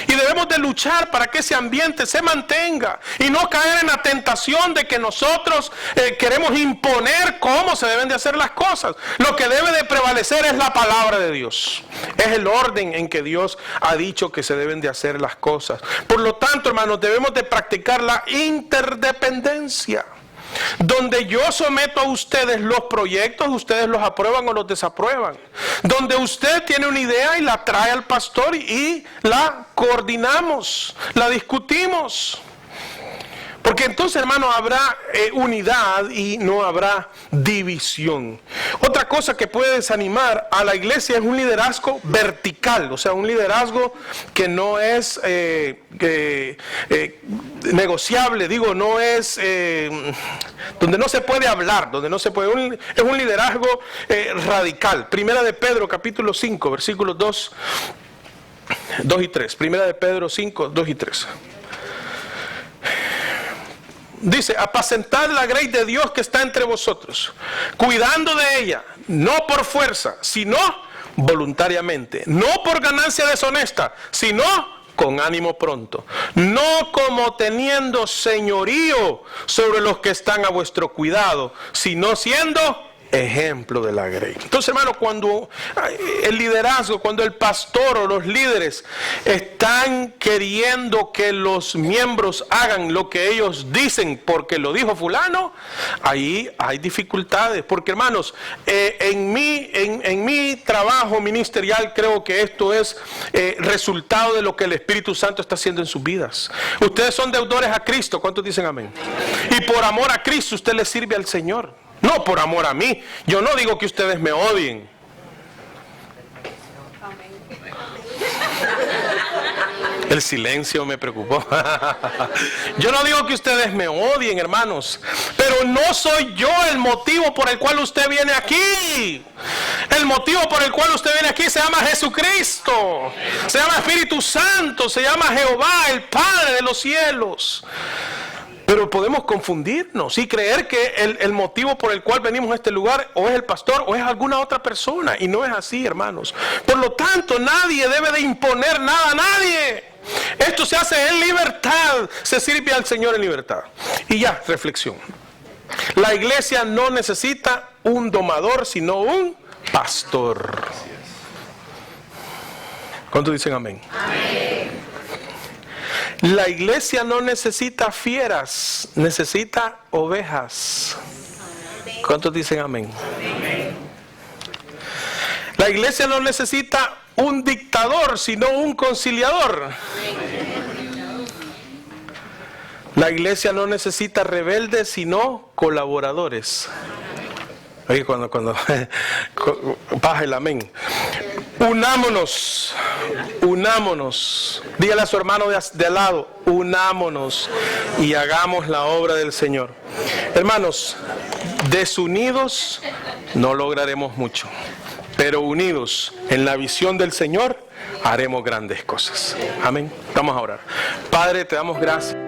Y debemos de luchar para que ese ambiente se mantenga y no caer en la tentación de que nosotros queremos imponer cómo se deben de hacer las cosas. Lo que debe de prevalecer es la palabra de Dios. Es el orden en que Dios ha dicho que se deben de hacer las cosas. Por lo tanto, hermanos, debemos de practicar la interdependencia, donde yo someto a ustedes los proyectos, ustedes los aprueban o los desaprueban, donde usted tiene una idea y la trae al pastor y la coordinamos, la discutimos. Porque entonces, hermano, habrá unidad y no habrá división. Otra cosa que puede desanimar a la iglesia es un liderazgo vertical, o sea, un liderazgo que no es negociable, no es donde no se puede hablar, donde no se puede, es un liderazgo radical. Primera de Pedro, capítulo 5, versículos 2 y 3. Primera de Pedro 5, 2 y 3. Dice: apacentad la grey de Dios que está entre vosotros, cuidando de ella, no por fuerza, sino voluntariamente, no por ganancia deshonesta, sino con ánimo pronto, no como teniendo señorío sobre los que están a vuestro cuidado, sino siendo ejemplo de la grey. Entonces, hermano, cuando el liderazgo, cuando el pastor o los líderes están queriendo que los miembros hagan lo que ellos dicen porque lo dijo fulano, ahí hay dificultades. Porque, hermanos, en mi trabajo ministerial creo que esto es resultado de lo que el Espíritu Santo está haciendo en sus vidas. Ustedes son deudores a Cristo. ¿Cuántos dicen amén? Y por amor a Cristo usted le sirve al Señor. No por amor a mí. Yo no digo que ustedes me odien. El silencio me preocupó. Yo no digo que ustedes me odien, hermanos, pero no soy yo el motivo por el cual usted viene aquí. El motivo por el cual usted viene aquí se llama Jesucristo, se llama Espíritu Santo, se llama Jehová, el Padre de los cielos. Pero podemos confundirnos y creer que el motivo por el cual venimos a este lugar o es el pastor o es alguna otra persona. Y no es así, hermanos. Por lo tanto, nadie debe de imponer nada a nadie. Esto se hace en libertad. Se sirve al Señor en libertad. Y ya, reflexión. La iglesia no necesita un domador, sino un pastor. ¿Cuántos dicen amén? Amén. La iglesia no necesita fieras, necesita ovejas. ¿Cuántos dicen amén? Amén. La iglesia no necesita un dictador, sino un conciliador. La iglesia no necesita rebeldes, sino colaboradores. Oye, cuando baja el amén. Unámonos. Dígale a su hermano de al lado, unámonos y hagamos la obra del Señor. Hermanos, desunidos no lograremos mucho, pero unidos en la visión del Señor haremos grandes cosas. Amén. Vamos a orar. Padre, te damos gracias.